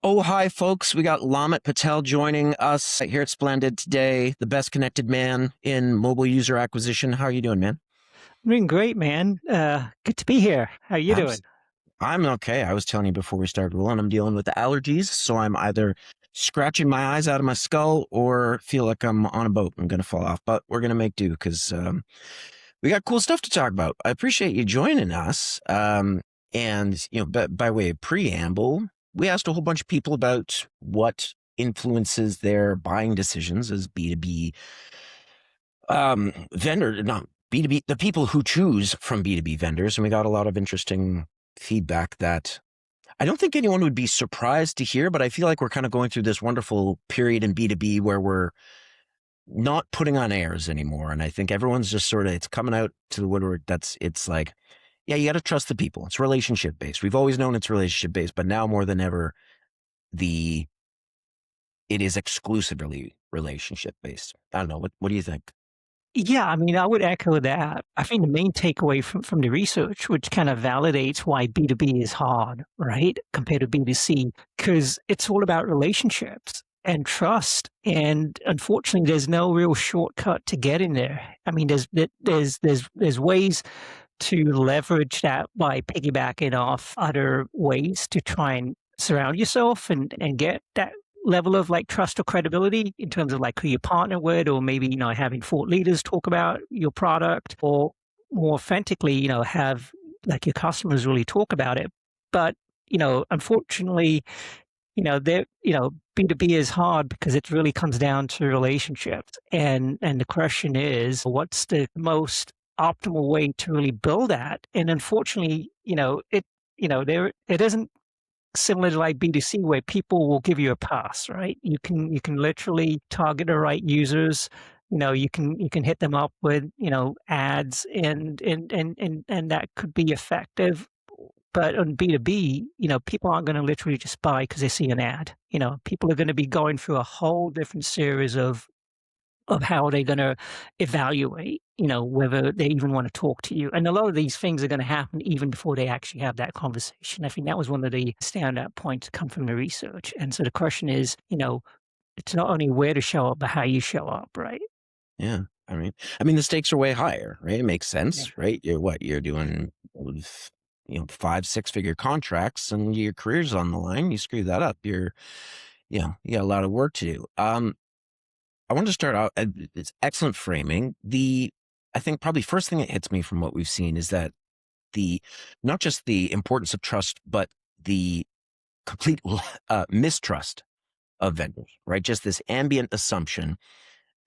Oh, hi, folks. We got Lomit Patel joining us here at Splendid today, the best connected man in mobile user acquisition. How are you doing, man? I'm doing great, man. Good to be here. How you doing? Abs- I'm okay. I was telling you before we started rolling, I'm dealing with the allergies, so I'm either scratching my eyes out of my skull or feel like I'm on a boat. I'm going to fall off, but we're going to make do because we got cool stuff to talk about. I appreciate you joining us. By way of preamble, we asked a whole bunch of people about what influences their buying decisions as B2B vendor, not B2B, the people who choose from B2B vendors. And we got a lot of interesting feedback that I don't think anyone would be surprised to hear, but I feel like we're kind of going through this wonderful period in B2B where we're not putting on airs anymore. And I think everyone's just sort of, it's coming out to the woodwork. It's like, yeah, you got to trust the people. It's relationship based. We've always known it's relationship based, but now more than ever, it is exclusively relationship based. I don't know. What do you think? Yeah, I mean, I would echo that. I think the main takeaway from the research, which kind of validates why B2B is hard, right, compared to B2C, because it's all about relationships and trust. And unfortunately, there's no real shortcut to get in there. I mean, there's ways to leverage that by piggybacking off other ways to try and surround yourself and get that level of like trust or credibility in terms of like who you partner with, or maybe, having thought leaders talk about your product, or more authentically, have like your customers really talk about it. But, unfortunately, B2B is hard because it really comes down to relationships. And the question is, what's the most optimal way to really build that? And unfortunately, it isn't similar to like B2C where people will give you a pass, right? You can literally target the right users. You can hit them up with, ads and that could be effective. But on B2B, people aren't going to literally just buy because they see an ad. People are going to be going through a whole different series of how they're going to evaluate, whether they even want to talk to you. And a lot of these things are going to happen even before they actually have that conversation. I think that was one of the standout points come from the research. And so the question is, it's not only where to show up, but how you show up, right? Yeah. I mean, the stakes are way higher, right? It makes Yeah. sense, right? You're doing, 5, 6 figure contracts and your career's on the line. You screw that up. You got a lot of work to do. I want to start out. It's excellent framing. I think probably first thing that hits me from what we've seen is that the, not just the importance of trust, but the complete mistrust of vendors, right? Just this ambient assumption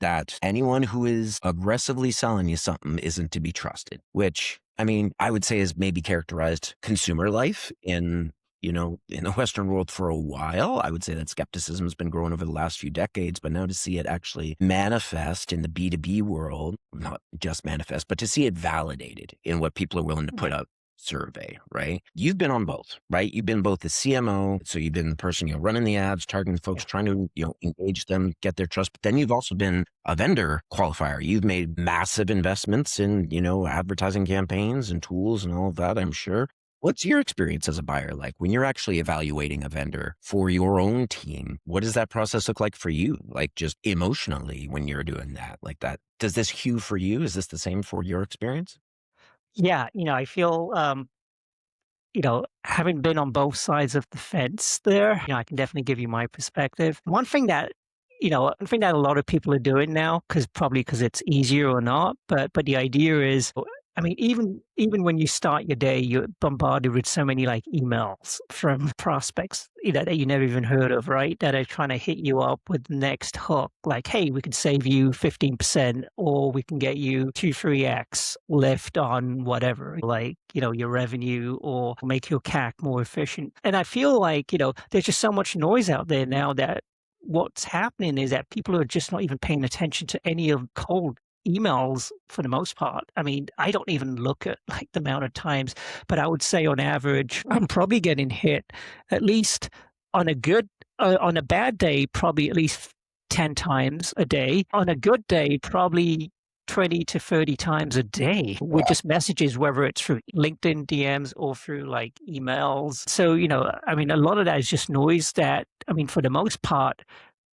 that anyone who is aggressively selling you something isn't to be trusted, which I mean, I would say is maybe characterized consumer life in the Western world for a while. I would say that skepticism has been growing over the last few decades, but now to see it actually manifest in the B2B world, not just manifest, but to see it validated in what people are willing to put out survey, right? You've been on both, right? You've been both the CMO, so you've been the person, running the ads, targeting folks, Yeah. trying to, engage them, get their trust. But then you've also been a vendor qualifier. You've made massive investments in, advertising campaigns and tools and all of that, I'm sure. What's your experience as a buyer like when you're actually evaluating a vendor for your own team? What does that process look like for you? Like just emotionally when you're doing that, like that. Does this cue for you? Is this the same for your experience? Yeah. I feel, having been on both sides of the fence there, I can definitely give you my perspective. One thing that a lot of people are doing now, because it's easier or not, but the idea is, I mean, even when you start your day, you're bombarded with so many like emails from prospects, that you never even heard of, right? That are trying to hit you up with the next hook, like, hey, we could save you 15%, or we can get you 2, 3x lift on whatever, like, your revenue, or make your CAC more efficient. And I feel like, there's just so much noise out there now that what's happening is that people are just not even paying attention to any of cold emails for the most part. I mean, I don't even look at like the amount of times, but I would say on average, I'm probably getting hit at least on a bad day, probably at least 10 times a day. On a good day, probably 20 to 30 times a day with just messages, whether it's through LinkedIn DMs or through like emails. So, I mean, a lot of that is just noise that, I mean, for the most part,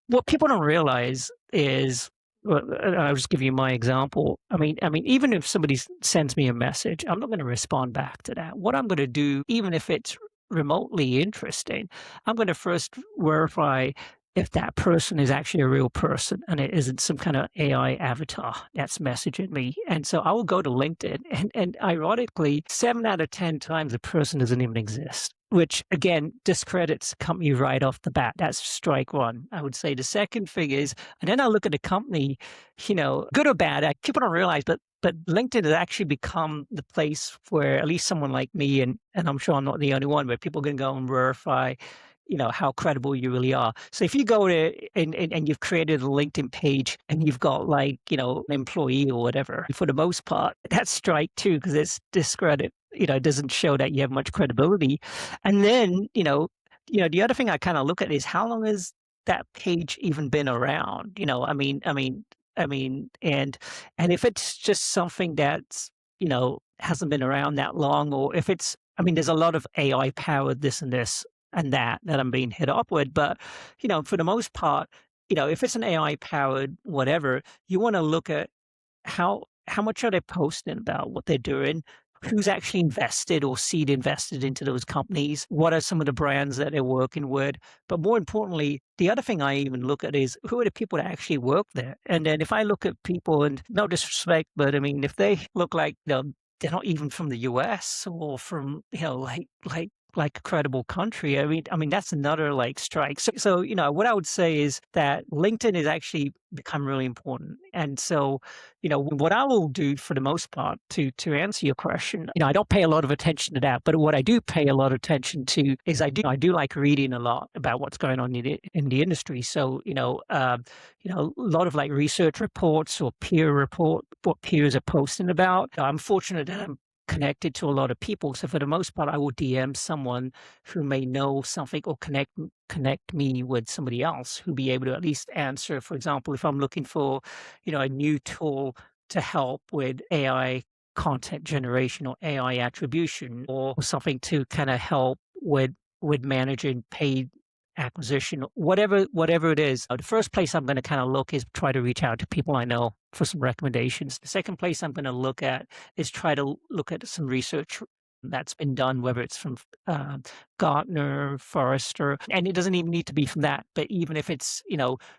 what people don't realize is, well, I'll just give you my example. I mean, even if somebody sends me a message, I'm not going to respond back to that. What I'm going to do, even if it's remotely interesting, I'm going to first verify if that person is actually a real person and it isn't some kind of AI avatar that's messaging me. And so I will go to LinkedIn, and ironically, 7 out of 10 times the person doesn't even exist, which again discredits the company right off the bat. That's strike one. I would say the second thing is, and then I look at the company, good or bad. People don't realize, but LinkedIn has actually become the place where at least someone like me, and I'm sure I'm not the only one, where people can go and verify how credible you really are. So if you go to and you've created a LinkedIn page and you've got like, an employee or whatever, for the most part, that's strike two, because it's discredit, it doesn't show that you have much credibility. And then, the other thing I kind of look at is how long has that page even been around? And if it's just something that's, hasn't been around that long, or if it's, I mean, there's a lot of AI powered this and that I'm being hit up with. But, for the most part, if it's an AI powered whatever, you want to look at how much are they posting about what they're doing, who's actually invested or seed invested into those companies, what are some of the brands that they're working with. But more importantly, the other thing I even look at is who are the people that actually work there. And then if I look at people, and no disrespect, but I mean, if they look like, they're not even from the US or from, like a credible country. I mean, that's another like strike. So, what I would say is that LinkedIn has actually become really important. And so, what I will do for the most part to answer your question, I don't pay a lot of attention to that, but what I do pay a lot of attention to is I do like reading a lot about what's going on in the industry. So, a lot of like research reports or peer report, what peers are posting about. I'm fortunate that I'm connected to a lot of people. So for the most part, I will DM someone who may know something or connect me with somebody else who be able to at least answer. For example, if I'm looking for, a new tool to help with AI content generation or AI attribution, or something to kind of help with managing paid acquisition, whatever it is, the first place I'm going to kind of look is try to reach out to people I know for some recommendations. The second place I'm going to look at is try to look at some research that's been done, whether it's from Gartner, Forrester, and it doesn't even need to be from that, but even if it's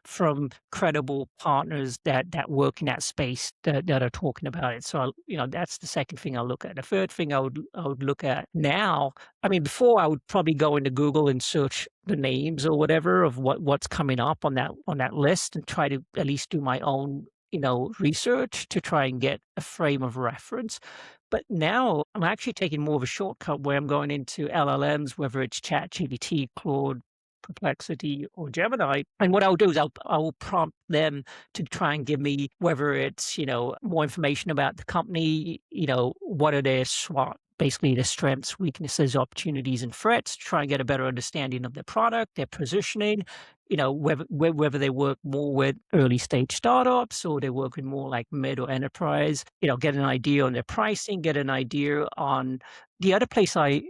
from credible partners that work in that space that are talking about it. So that's the second thing I'll look at. The third thing I would look at now. I mean, before I would probably go into Google and search the names or whatever of what's coming up on that list, and try to at least do my own research to try and get a frame of reference. But now I'm actually taking more of a shortcut where I'm going into LLMs, whether it's ChatGPT, Claude, Perplexity, or Gemini. And what I'll do is I will prompt them to try and give me, whether it's, more information about the company, what are their SWOT, basically their strengths, weaknesses, opportunities, and threats, to try and get a better understanding of their product, their positioning, whether they work more with early stage startups or they work with more like mid or enterprise, get an idea on their pricing, get an idea on the other place I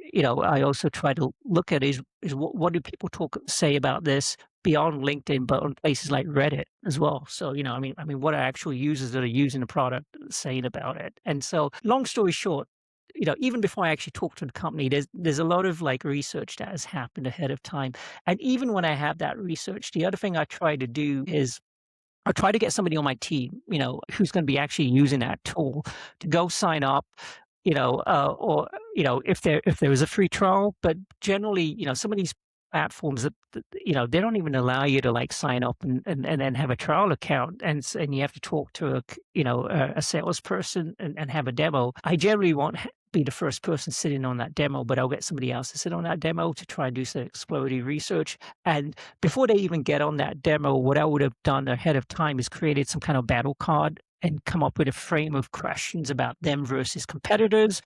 also try to look at is what do people say about this beyond LinkedIn, but on places like Reddit as well. So, what are actual users that are using the product saying about it? And so, long story short, even before I actually talk to the company, there's a lot of like research that has happened ahead of time. And even when I have that research, the other thing I try to do is I try to get somebody on my team, who's going to be actually using that tool to go sign up, or if there is a free trial. But generally, some of these platforms that they don't even allow you to like sign up and then have a trial account, and you have to talk to a salesperson and have a demo. I generally won't be the first person sitting on that demo, but I'll get somebody else to sit on that demo to try and do some exploratory research. And before they even get on that demo, what I would have done ahead of time is created some kind of battle card and come up with a frame of questions about them versus competitors,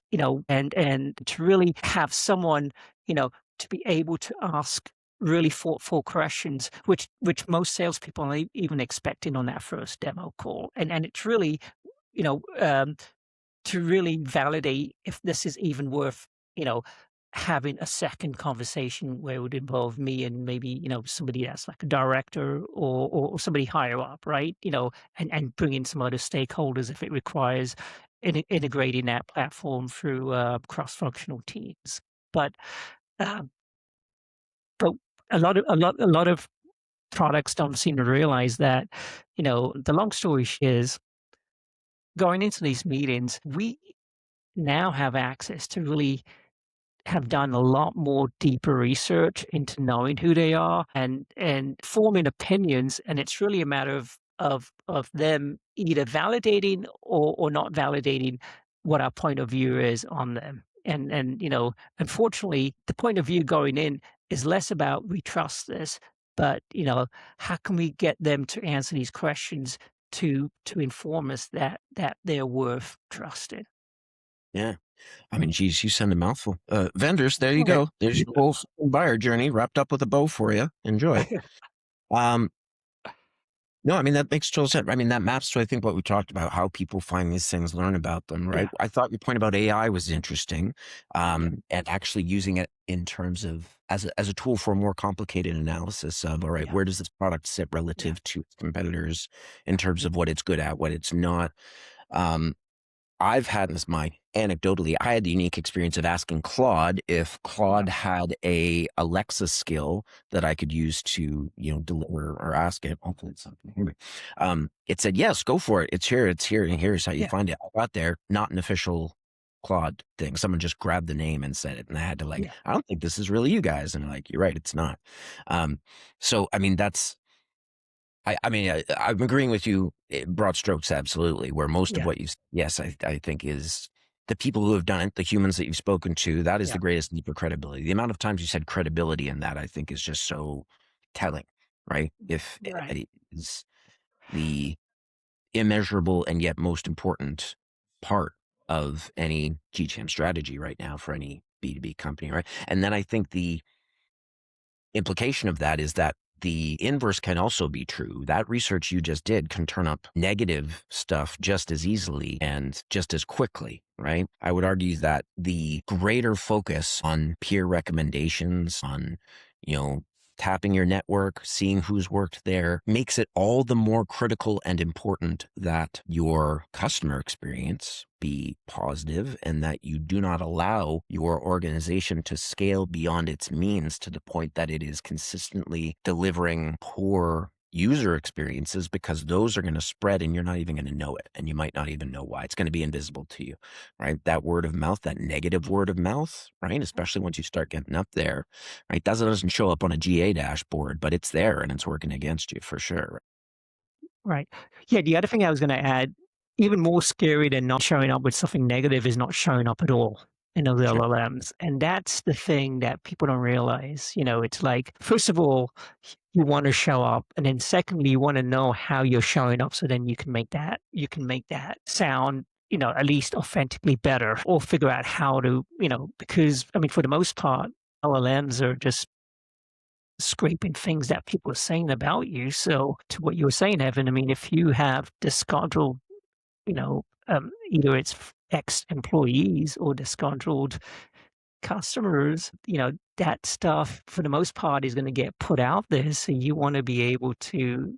and to really have someone, to be able to ask really thoughtful questions, which most salespeople are even expecting on that first demo call. And it's really, to really validate if this is even worth, you know, having a second conversation where it would involve me and maybe, somebody that's like a director or somebody higher up, right? And bring in some other stakeholders if it requires integrating that platform through cross-functional teams. But um, but a lot of products don't seem to realize that, the long story is going into these meetings, we now have access to really have done a lot more deeper research into knowing who they are and forming opinions, and it's really a matter of them either validating or not validating what our point of view is on them. And unfortunately, the point of view going in is less about we trust this, but how can we get them to answer these questions to inform us that they're worth trusting. Yeah. I mean, geez, you send a mouthful. Vendors, there you Okay. go. There's your whole buyer journey wrapped up with a bow for you. Enjoy. Um, no, I mean, that makes total sense. I mean, that maps to, I think, what we talked about, how people find these things, learn about them, right? Yeah, I thought your point about AI was interesting, yeah, and actually using it in terms of as a tool for a more complicated analysis of, all right, yeah, where does this product sit yeah, relative to its competitors in terms of what it's good at, what it's not. Um, I've had this my anecdotally, I had the unique experience of asking Claude if yeah, Claude had a Alexa skill that I could use to, deliver or ask it. Hopefully it's something. Anyway, it said, yes, go for it. It's here, and here's how you yeah, find it. I got there, not an official Claude thing. Someone just grabbed the name and said it. And I had to yeah, I don't think this is really you guys. And like, you're right, it's not. Um, so I mean, I mean, I'm agreeing with you, broad strokes, absolutely. Where most of yeah, what you, yes, I think is the people who have done it, the humans that you've spoken to, that is yeah, the greatest leap of credibility. The amount of times you said credibility in that, I think, is just so telling, right? If right, it is the immeasurable and yet most important part of any GTM strategy right now for any B2B company, right? And then I think the implication of that is that the inverse can also be true. That research you just did can turn up negative stuff just as easily and just as quickly, right? I would argue that the greater focus on peer recommendations, on, you know, tapping your network, seeing who's worked there, makes it all the more critical and important that your customer experience be positive and that you do not allow your organization to scale beyond its means to the point that it is consistently delivering poor user experiences, because those are going to spread and you're not even going to know it. And you might not even know why. It's going to be invisible to you, right? That word of mouth, that negative word of mouth, right? Especially once you start getting up there, right? That doesn't show up on a GA dashboard, but it's there and it's working against you for sure. right. Yeah, the other thing I was gonna add, even more scary than not showing up with something negative is not showing up at all in those Sure. LLMs, and that's the thing that people don't realize. It's like, first of all, you wanna show up, and then secondly, you wanna know how you're showing up so then you can make that sound, at least authentically better, or figure out how to, because, I mean, for the most part, LLMs are just scraping things that people are saying about you. So to what you were saying, Evan, I mean, if you have disgruntled, either it's ex-employees or disgruntled customers, that stuff for the most part is going to get put out there. So you want to be able to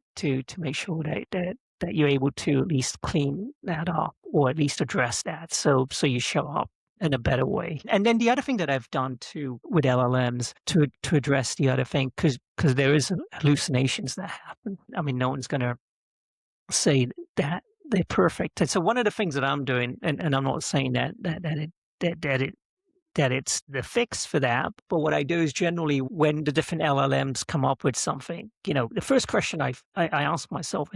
make sure that you're able to at least clean that up or at least address that. So you show up in a better way. And then the other thing that I've done too with LLMs to address the other thing, because there is hallucinations that happen. I mean, no one's going to say that they're perfect. And so one of the things that I'm doing, and I'm not saying that it's the fix for that. But what I do is generally when the different LLMs come up with something, the first question I ask myself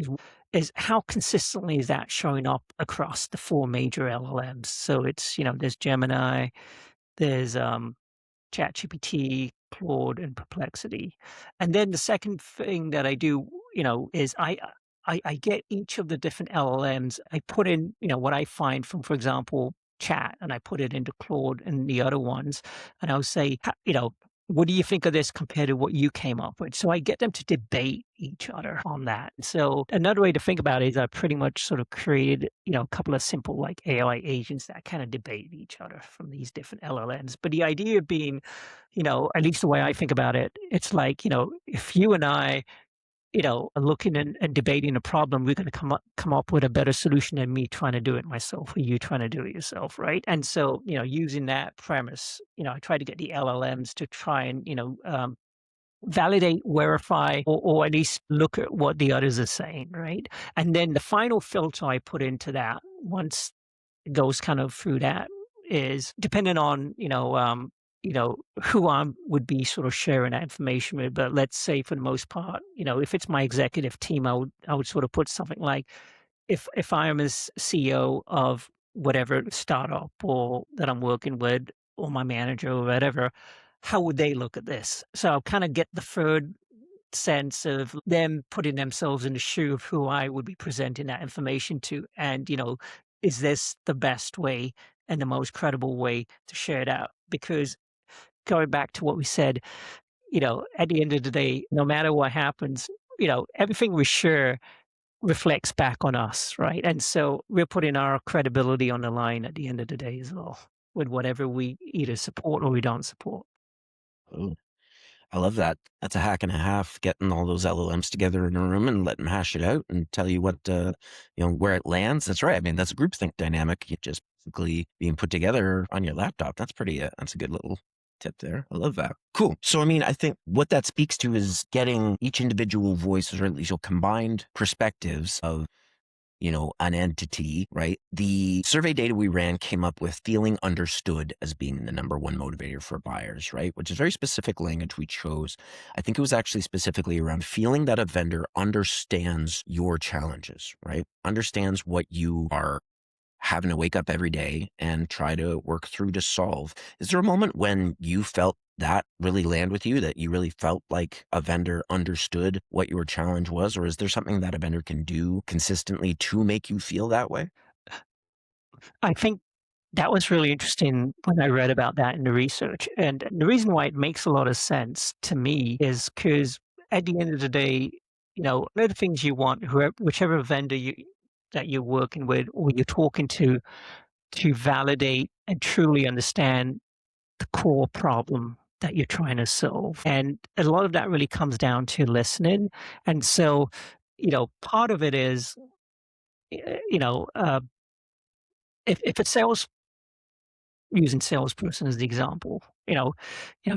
is how consistently is that showing up across the four major LLMs? So it's, there's Gemini, there's ChatGPT, Claude, and Perplexity. And then the second thing that I do, is I get each of the different LLMs. I put in, what I find from, for example, Chat, and I put it into Claude and the other ones, and I'll say, what do you think of this compared to what you came up with? So I get them to debate each other on that. So another way to think about it is I pretty much sort of created, a couple of simple like AI agents that kind of debate each other from these different LLMs. But the idea being, at least the way I think about it, it's like, if you and I looking and debating a problem, we're going to come up with a better solution than me trying to do it myself or you trying to do it yourself, right? And so, using that premise, I try to get the LLMs to try and validate, verify, or at least look at what the others are saying, right? And then the final filter I put into that once it goes kind of through that is depending on who I would be sort of sharing that information with. But let's say for the most part, if it's my executive team, I would sort of put something like if I am as CEO of whatever startup or that I'm working with or my manager or whatever, how would they look at this? So I'll kind of get the third sense of them putting themselves in the shoe of who I would be presenting that information to. And, is this the best way and the most credible way to share it out? Because going back to what we said, at the end of the day, no matter what happens, everything we share reflects back on us, right? And so we're putting our credibility on the line at the end of the day as well with whatever we either support or we don't support. Oh, I love that. That's a hack and a half, getting all those LLMs together in a room and letting them hash it out and tell you what, where it lands. That's right. I mean, that's a groupthink dynamic. You just basically being put together on your laptop. That's that's a good little tip there. I love that. Cool. So, I mean, I think what that speaks to is getting each individual voice, or at least your combined perspectives of an entity, right? The survey data we ran came up with feeling understood as being the number one motivator for buyers, right? Which is very specific language we chose. I think it was actually specifically around feeling that a vendor understands your challenges, right? Understands what you are having to wake up every day and try to work through to solve. Is there a moment when you felt that really land with you, that you really felt like a vendor understood what your challenge was? Or is there something that a vendor can do consistently to make you feel that way? I think that was really interesting when I read about that in the research. And the reason why it makes a lot of sense to me is because at the end of the day, one of the things you want, whichever vendor that you're working with or you're talking to validate and truly understand the core problem that you're trying to solve. And a lot of that really comes down to listening. And so, part of it is, you know, if a sales using salesperson as the example,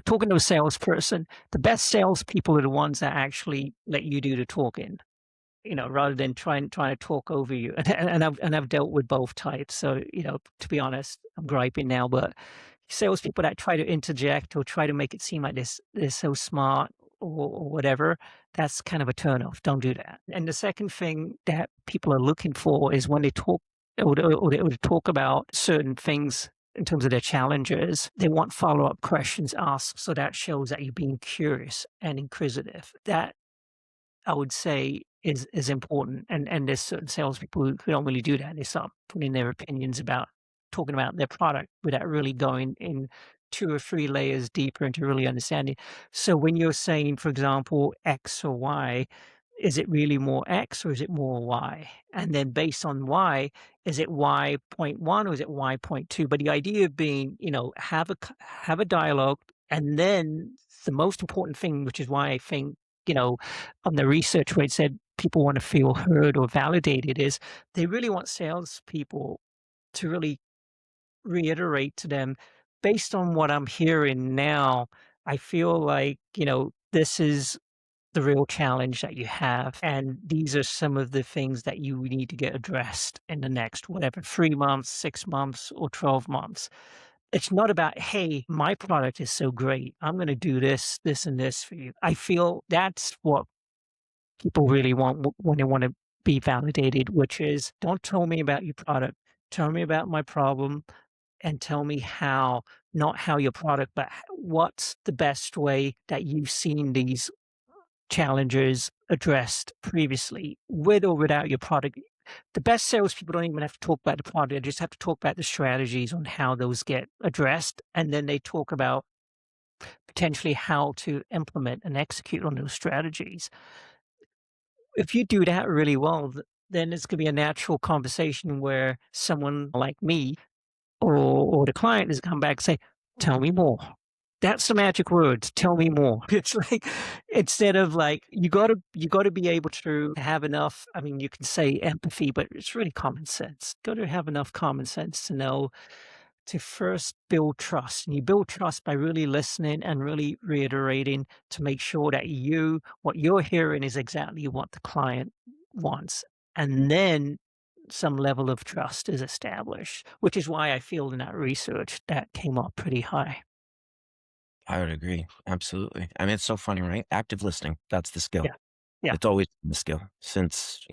talking to a salesperson, the best salespeople are the ones that actually let you do the talking, rather than trying to talk over you. And I've dealt with both types. So, to be honest, I'm griping now, but salespeople that try to interject or try to make it seem like they're so smart or whatever, that's kind of a turnoff. Don't do that. And the second thing that people are looking for is when they talk or they talk about certain things in terms of their challenges, they want follow-up questions asked. So that shows that you're being curious and inquisitive. That I would say is important. And there's certain salespeople who don't really do that. They start putting their opinions about talking about their product without really going in 2 or 3 layers deeper into really understanding. So when you're saying, for example, X or Y, is it really more X or is it more Y? And then based on Y, is it Y.1 or is it Y.2? But the idea being, have a dialogue, and then the most important thing, which is why I think, on the research where it said people want to feel heard or validated, is they really want salespeople to really reiterate to them, based on what I'm hearing now, I feel like, this is the real challenge that you have. And these are some of the things that you need to get addressed in the next, whatever, 3 months, 6 months, or 12 months. It's not about, hey, my product is so great. I'm going to do this, this, and this for you. I feel that's what people really want when they want to be validated, which is don't tell me about your product. Tell me about my problem and tell me how, not how your product, but what's the best way that you've seen these challenges addressed previously, with or without your product. The best salespeople don't even have to talk about the product; they just have to talk about the strategies on how those get addressed, and then they talk about potentially how to implement and execute on those strategies. If you do that really well, then it's going to be a natural conversation where someone like me or the client is come back and say, "Tell me more." That's the magic words, "Tell me more." It's like instead of like you gotta be able to have enough, I mean, you can say empathy, but it's really common sense. Gotta have enough common sense to know to first build trust. And you build trust by really listening and really reiterating to make sure that what you're hearing is exactly what the client wants. And then some level of trust is established, which is why I feel in that research that came up pretty high. I would agree. Absolutely. I mean, it's so funny, right? Active listening. That's the skill. Yeah. Yeah. It's always been the skill since,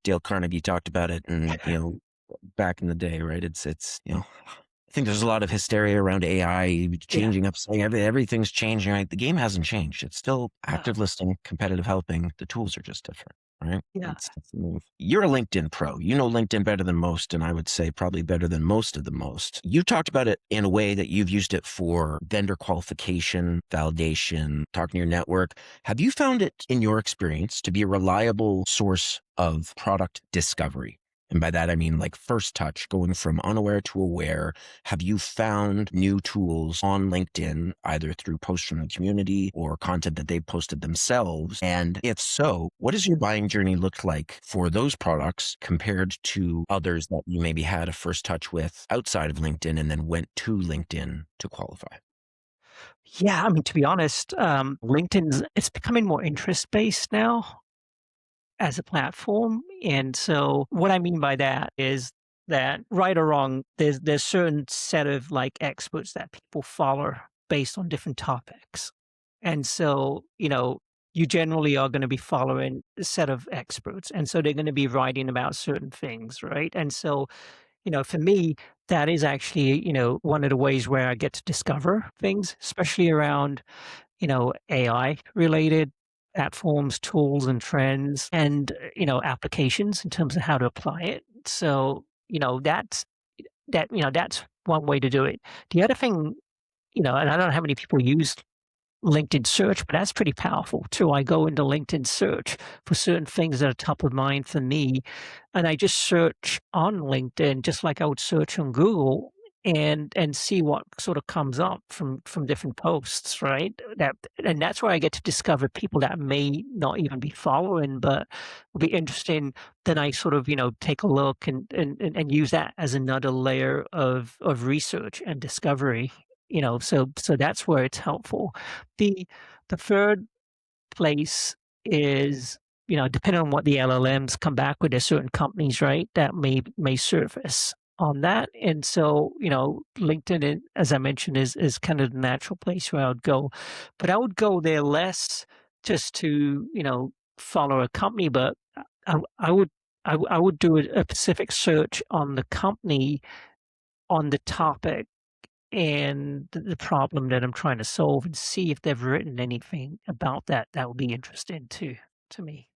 Dale Carnegie talked about it and, back in the day, right? I think there's a lot of hysteria around AI Yeah. changing up, saying everything's changing, right? The game hasn't changed. It's still Yeah. active listening, competitive helping. The tools are just different, right? Yeah. That's the move. You're a LinkedIn pro. You know LinkedIn better than most, and I would say probably better than most of the most. You talked about it in a way that you've used it for vendor qualification, validation, talking to your network. Have you found it, in your experience, to be a reliable source of product discovery? And by that, I mean like first touch, going from unaware to aware. Have you found new tools on LinkedIn, either through posts from the community or content that they've posted themselves? And if so, what does your buying journey look like for those products compared to others that you maybe had a first touch with outside of LinkedIn and then went to LinkedIn to qualify? Yeah, I mean, to be honest, LinkedIn's it's becoming more interest-based now as a platform, and so what I mean by that is that, right or wrong, there's certain set of, like, experts that people follow based on different topics, and so, you generally are gonna be following a set of experts, and so they're gonna be writing about certain things, right? And so, for me, that is actually, one of the ways where I get to discover things, especially around, AI related platforms, tools and trends and, applications in terms of how to apply it. So, that's one way to do it. The other thing, and I don't know how many people use LinkedIn search, but that's pretty powerful too. I go into LinkedIn search for certain things that are top of mind for me, and I just search on LinkedIn just like I would search on Google and see what sort of comes up from different posts, right? And that's where I get to discover people that may not even be following, but will be interesting. Then I sort of, take a look and use that as another layer of research and discovery. So that's where it's helpful. The the third place is, depending on what the LLMs come back with, there's certain companies, right, that may surface on that. And so, LinkedIn, as I mentioned, is kind of the natural place where I would go. But I would go there less just to, follow a company, but I would I would do a specific search on the company, on the topic and the problem that I'm trying to solve and see if they've written anything about that that would be interesting too to me.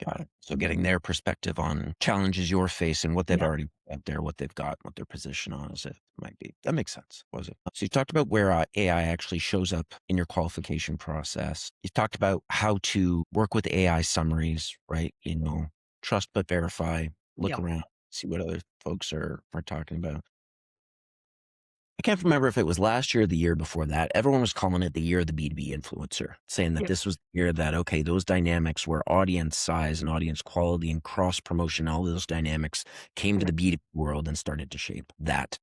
Got it. So getting their perspective on challenges you're facing, what they've Yeah, already out there, what they've got, what their position on is it might be. That makes sense. Was it? So you talked about where AI actually shows up in your qualification process. You talked about how to work with AI summaries, right? Trust but verify, look yeah, around, see what other folks are talking about. I can't remember if it was last year or the year before that. Everyone was calling it the year of the B2B influencer, saying that yeah, this was the year that, okay, those dynamics where audience size and audience quality and cross promotion, all those dynamics came to yeah, the B2B world and started to shape that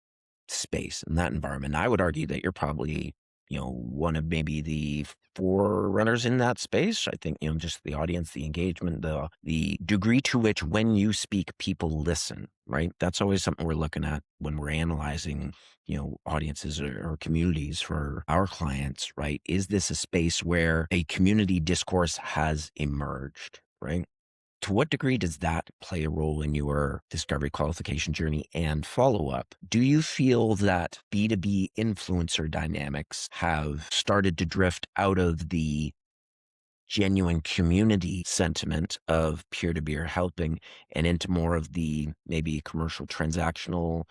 space and that environment. I would argue that you're probably, one of maybe the forerunners in that space. I think, just the audience, the engagement, the degree to which when you speak, people listen, right? That's always something we're looking at when we're analyzing, audiences or communities for our clients, right? Is this a space where a community discourse has emerged, right? To what degree does that play a role in your discovery qualification journey and follow up? Do you feel that B2B influencer dynamics have started to drift out of the genuine community sentiment of peer to peer helping and into more of the maybe commercial transactional,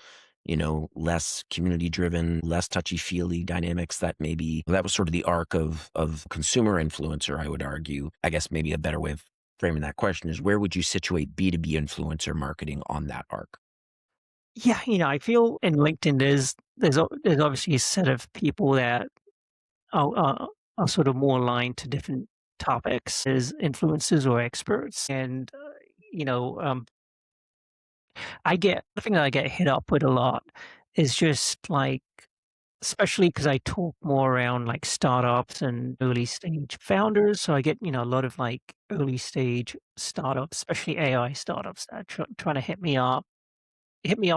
less community driven, less touchy feely dynamics that was sort of the arc of consumer influencer, I would argue. I guess maybe a better way of framing that question is, where would you situate B2B influencer marketing on that arc? Yeah, I feel in LinkedIn there's obviously a set of people that are sort of more aligned to different topics as influencers or experts, and you know, um, I get the thing that I get hit up with a lot is just like, especially because I talk more around like startups and early stage founders. So I get, a lot of like early stage startups, especially AI startups that are trying to hit me up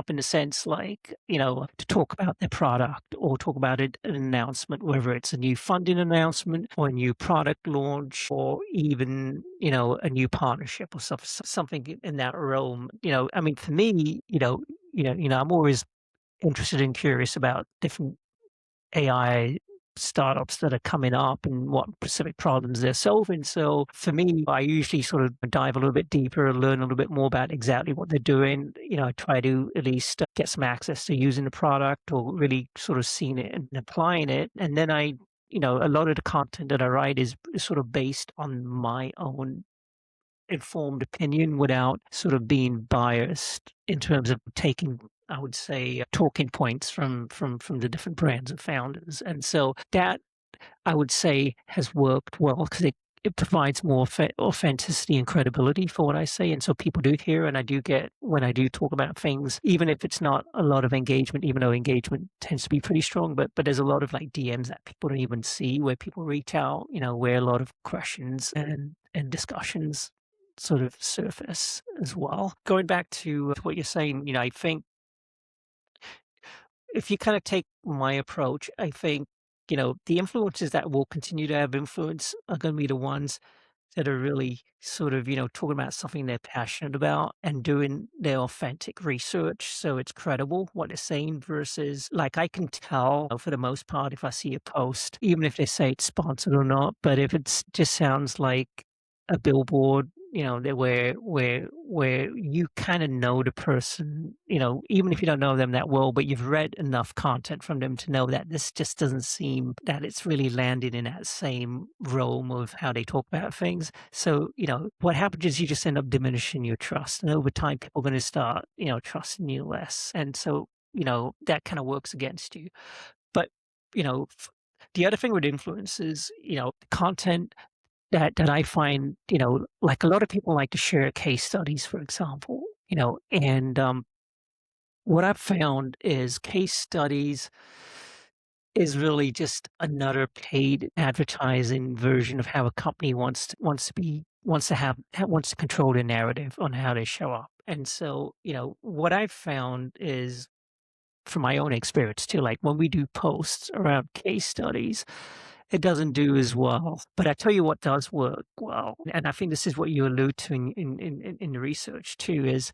in the sense like, to talk about their product or talk about it, an announcement, whether it's a new funding announcement or a new product launch or even, a new partnership or something in that realm. I mean, for me, I'm always interested and curious about different AI startups that are coming up and what specific problems they're solving. So for me, I usually sort of dive a little bit deeper, learn a little bit more about exactly what they're doing. I try to at least get some access to using the product or really sort of seeing it and applying it. And then a lot of the content that I write is sort of based on my own informed opinion without sort of being biased in terms of taking, I would say, talking points from the different brands and founders. And so that, I would say, has worked well because it provides more authenticity and credibility for what I say. And so people do hear, and I do get when I do talk about things, even if it's not a lot of engagement, even though engagement tends to be pretty strong, but there's a lot of like DMs that people don't even see where people reach out, where a lot of questions and discussions sort of surface as well. Going back to what you're saying, I think if you kind of take my approach, I think, the influencers that will continue to have influence are going to be the ones that are really sort of, talking about something they're passionate about and doing their authentic research. So it's credible what they're saying versus like I can tell for the most part if I see a post, even if they say it's sponsored or not, but if it's just sounds like a billboard, that where you kind of know the person, even if you don't know them that well, but you've read enough content from them to know that this just doesn't seem that it's really landed in that same realm of how they talk about things. So, what happens is you just end up diminishing your trust. And over time, people are going to start, trusting you less. And so, that kind of works against you. But, the other thing with influence is, content that I find, like a lot of people like to share case studies, for example, and what I've found is case studies is really just another paid advertising version of how a company wants to control the narrative on how they show up. And so, what I've found is from my own experience too, like when we do posts around case studies, it doesn't do as well. But I tell you what does work well, and I think this is what you allude to in the research too, is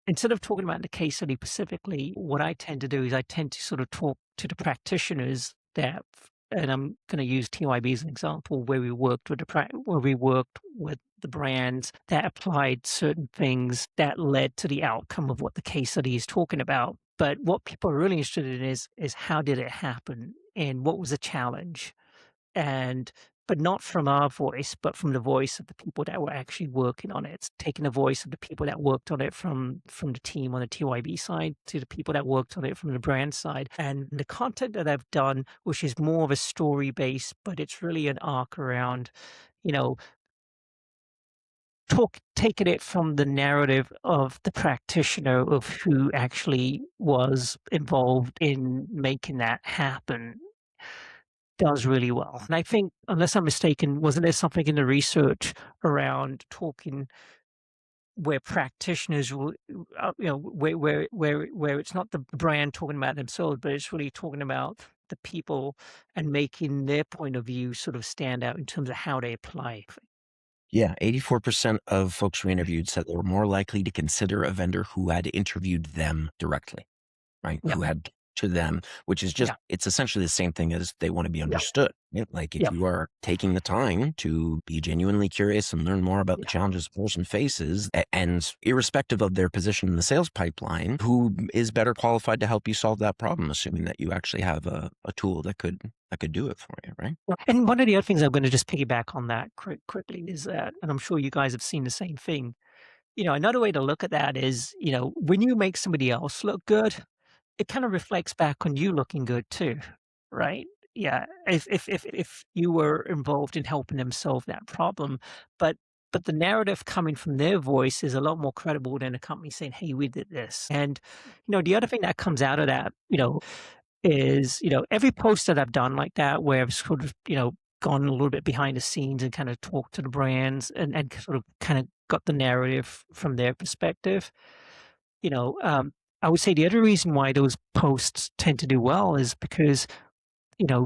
instead of talking about the case study specifically, what I tend to do is I tend to sort of talk to the practitioners that, and I'm going to use TYB as an example, where we worked with the brands that applied certain things that led to the outcome of what the case study is talking about. But what people are really interested in is how did it happen and what was the challenge? And but not from our voice, but from the voice of the people that were actually working on it. It's taking the voice of the people that worked on it from the team on the TYB side to the people that worked on it from the brand side. And the content that I've done, which is more of a story base, but it's really an arc around, you know, taking it from the narrative of the practitioner of who actually was involved in making that happen does really well. And I think, unless I'm mistaken, wasn't there something in the research around talking where practitioners will, where it's not the brand talking about themselves, but it's really talking about the people and making their point of view sort of stand out in terms of how they apply. Yeah, 84% of folks we interviewed said they were more likely to consider a vendor who had interviewed them directly, right? Yeah. Who had to them, which is just, Yeah. it's essentially the same thing as they want to be Yeah. understood. Right? Like if Yeah. you are taking the time to be genuinely curious and learn more about the Yeah. challenges a person faces, and irrespective of their position in the sales pipeline, who is better qualified to help you solve that problem, assuming that you actually have a tool that could do it for you, right? Well, and one of the other things I'm going to just piggyback on that quickly is that, and I'm sure you guys have seen the same thing. Another way to look at that is, when you make somebody else look good, it kind of reflects back on you looking good too, right? Yeah. If you were involved in helping them solve that problem, but the narrative coming from their voice is a lot more credible than a company saying, "Hey, we did this." And the other thing that comes out of that, is, every post that I've done like that, where I've sort of, gone a little bit behind the scenes and kind of talked to the brands and sort of kind of got the narrative from their perspective. You know, um, I would say the other reason why those posts tend to do well is because,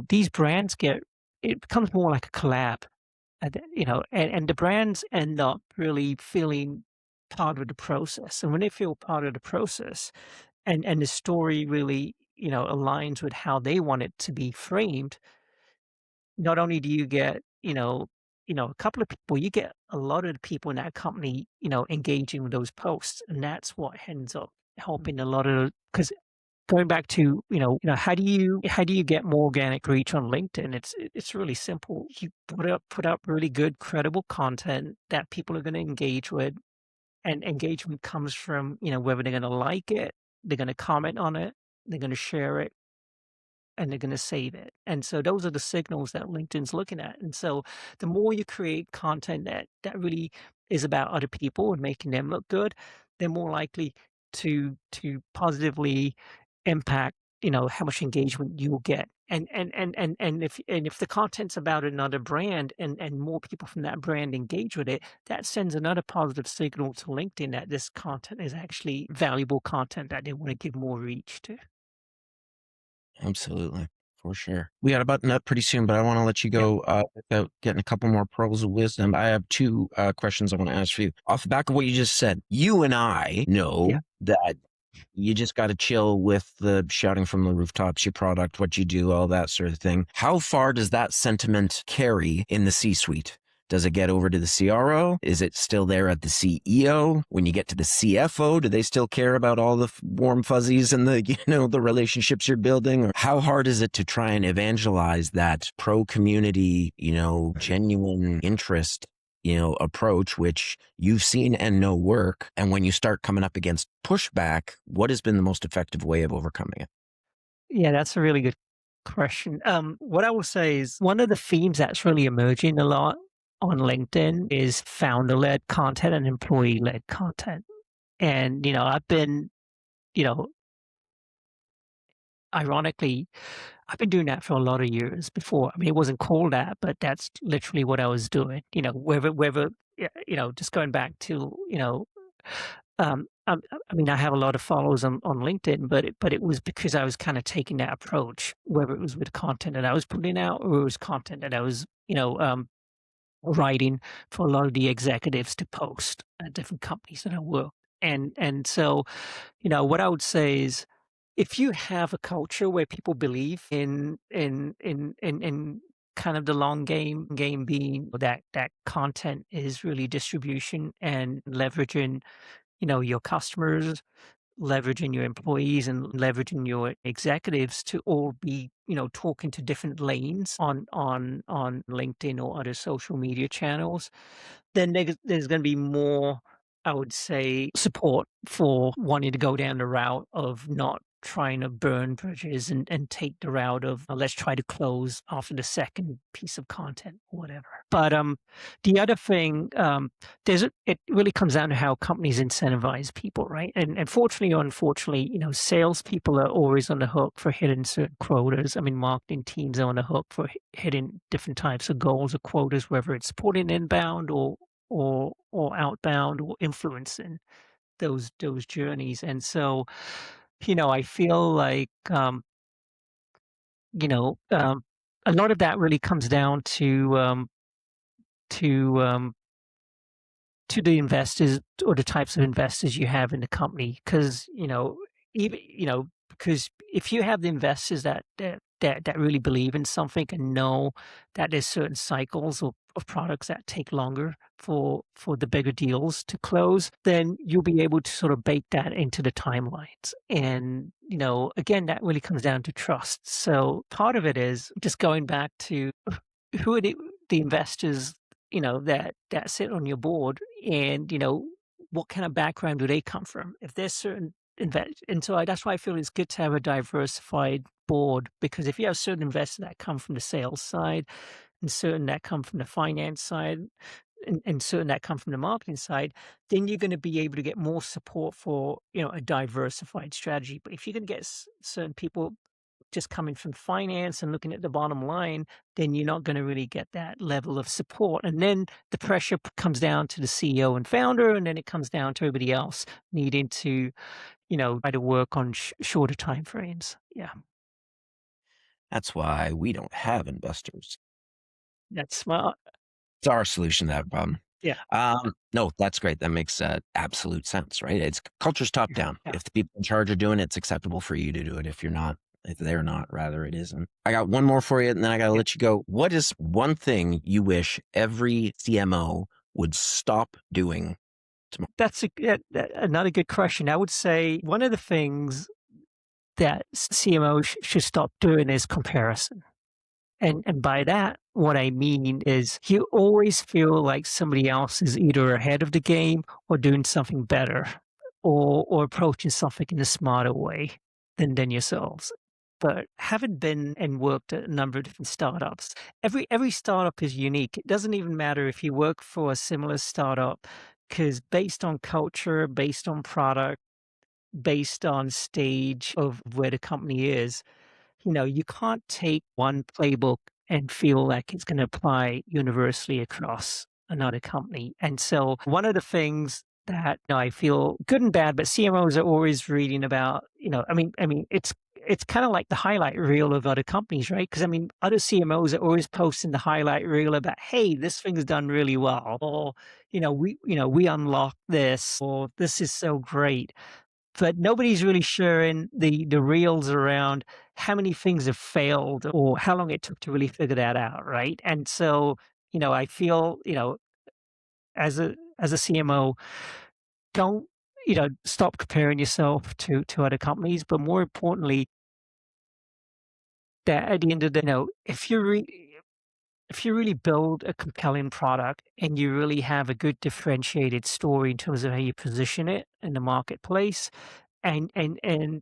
these brands it becomes more like a collab. And the brands end up really feeling part of the process. And when they feel part of the process, and the story really, aligns with how they want it to be framed, not only do you get, a couple of people, you get a lot of the people in that company, engaging with those posts, and that's what ends up helping a lot of. Because going back to, how do you get more organic reach on LinkedIn? It's really simple. You put up really good, credible content that people are going to engage with, and engagement comes from, whether they're going to like it, they're going to comment on it, they're going to share it, and they're going to save it. And so those are the signals that LinkedIn's looking at. And so the more you create content that really is about other people and making them look good, they're more likely to positively impact, how much engagement you'll get. And if the content's about another brand, and more people from that brand engage with it, that sends another positive signal to LinkedIn that this content is actually valuable content that they want to give more reach to. Absolutely. For sure. We got to button up pretty soon, but I want to let you Yeah. go without getting a couple more pearls of wisdom. I have two questions I want to ask for you. Off the back of what you just said, you and I Yeah. know that you just got to chill with the shouting from the rooftops, your product, what you do, all that sort of thing. How far does that sentiment carry in the C-suite? Does it get over to the CRO? Is it still there at the CEO? When you get to the CFO, do they still care about all the warm fuzzies and the, the relationships you're building? Or how hard is it to try and evangelize that pro community, genuine interest, approach, which you've seen and know work? And when you start coming up against pushback, what has been the most effective way of overcoming it? Yeah, that's a really good question. What I will say is one of the themes that's really emerging a lot on LinkedIn is founder-led content and employee-led content. And, I've been, you know, ironically, I've been doing that for a lot of years before. I mean, it wasn't called that, but that's literally what I was doing. Whether yeah, just going back to, I mean, I have a lot of followers on LinkedIn, but it was because I was kind of taking that approach, whether it was with content that I was putting out or it was content that I was, writing for a lot of the executives to post at different companies that I work. And so, what I would say is, if you have a culture where people believe in kind of the long game being that content is really distribution and leveraging, your customers, leveraging your employees, and leveraging your executives to all be, talking to different lanes on LinkedIn or other social media channels, then there's going to be more, I would say, support for wanting to go down the route of not trying to burn bridges and take the route of, let's try to close after the second piece of content or whatever. But the other thing, it really comes down to how companies incentivize people, right? And fortunately or unfortunately, salespeople are always on the hook for hitting certain quotas. I mean, marketing teams are on the hook for hitting different types of goals or quotas, whether it's supporting inbound or outbound or influencing those journeys. And so, I feel like, you know, um, a lot of that really comes down to to the investors or the types of investors you have in the company. Because, even, because if you have the investors that really believe in something and know that there's certain cycles of products that take longer for the bigger deals to close, then you'll be able to sort of bake that into the timelines. And, again, that really comes down to trust. So part of it is just going back to who are the investors, that sit on your board, and, what kind of background do they come from? If there's certain and so that's why I feel it's good to have a diversified board, because if you have certain investors that come from the sales side and certain that come from the finance side and certain that come from the marketing side, then you're going to be able to get more support for, a diversified strategy. But if you're going to get certain people just coming from finance and looking at the bottom line, then you're not going to really get that level of support. And then the pressure comes down to the CEO and founder, and then it comes down to everybody else needing to, try to work on shorter time frames. Yeah, That's why we don't have investors. that's smart. It's our solution to that problem. Yeah, No, that's great. That makes absolute sense, right? It's culture's top yeah, down. yeah. If the people in charge are doing it, it's acceptable for you to do it. If they're not, rather it isn't. I got one more for you, and then I got to Yeah. let you go. What is one thing you wish every CMO would stop doing tomorrow? That's another good question. I would say one of the things that CMOs should stop doing is comparison. And by that, what I mean is you always feel like somebody else is either ahead of the game or doing something better, or approaching something in a smarter way than yourselves. But having been and worked at a number of different startups, every startup is unique. It doesn't even matter if you work for a similar startup, because based on culture, based on product, based on stage of where the company is, you can't take one playbook and feel like it's going to apply universally across another company. And so one of the things that, I feel good and bad, but CMOs are always reading about, it's kind of like the highlight reel of other companies, right? Because other CMOs are always posting the highlight reel about, hey, this thing's done really well, or we unlocked this, or this is so great, but nobody's really sharing the reels around how many things have failed or how long it took to really figure that out, right? And so, I feel, as a CMO, don't, stop comparing yourself to other companies, but more importantly, that at the end of the day, if you really build a compelling product and you really have a good differentiated story in terms of how you position it in the marketplace, and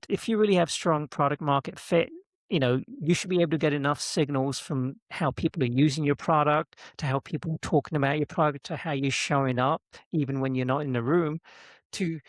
if you really have strong product market fit, you should be able to get enough signals from how people are using your product, to how people are talking about your product, to how you're showing up even when you're not in the room, to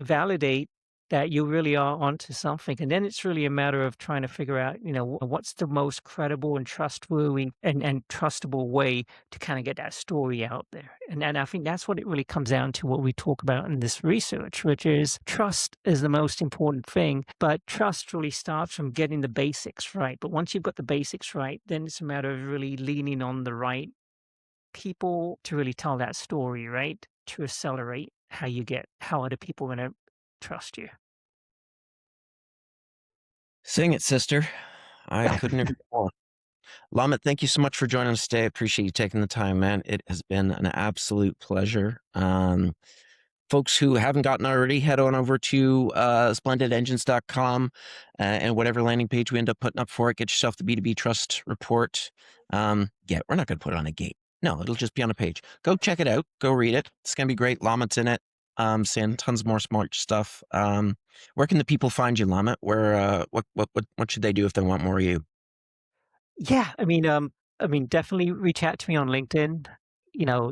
validate that you really are onto something. And then it's really a matter of trying to figure out, what's the most credible and trustworthy and trustable way to kind of get that story out there. And I think that's what it really comes down to, what we talk about in this research, which is trust is the most important thing. But trust really starts from getting the basics right. But once you've got the basics right, then it's a matter of really leaning on the right people to really tell that story, right? To accelerate how other people are going to trust you. Sing it, sister. I couldn't agree more. Lomit, thank you so much for joining us today. I appreciate you taking the time, man. It has been an absolute pleasure. Folks who haven't gotten already, head on over to splendidengines.com and whatever landing page we end up putting up for it, get yourself the B2B trust report. Yeah, we're not going to put it on a gate. No, it'll just be on a page. Go check it out. Go read it. It's going to be great. Lomit's in it. Saying tons more smart stuff. Where can the people find you, Lomit? Where, what should they do if they want more of you? Yeah, definitely reach out to me on LinkedIn.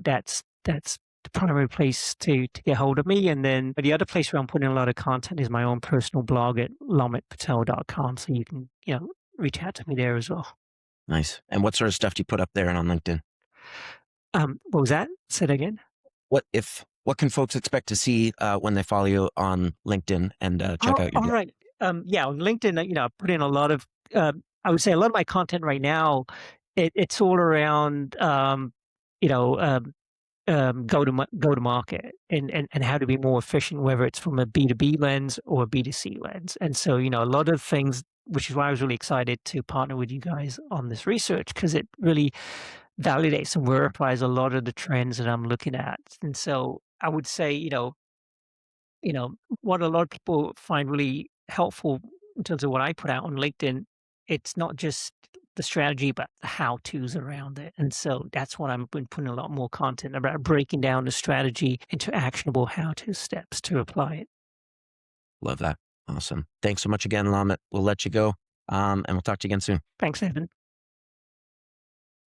That's the primary place to get hold of me. And then the other place where I'm putting a lot of content is my own personal blog at lomitpatel.com. So you can, reach out to me there as well. Nice. And what sort of stuff do you put up there and on LinkedIn? What was that? Say that again. What can folks expect to see when they follow you on LinkedIn and check out your All blog? right. Yeah, on LinkedIn, I put in a lot of, I would say a lot of my content right now, it's all around, you know, um, go to market and how to be more efficient, whether it's from a B2B lens or a B2C lens. And so, a lot of things, which is why I was really excited to partner with you guys on this research, because it really validates and verifies a lot of the trends that I'm looking at. And so I would say, what a lot of people find really helpful in terms of what I put out on LinkedIn, it's not just the strategy, but the how to's around it. And so that's what I've been putting a lot more content about, breaking down the strategy into actionable how to steps to apply it. Love that. Awesome. Thanks so much again, Lomit. We'll let you go. And we'll talk to you again soon. Thanks, Evan.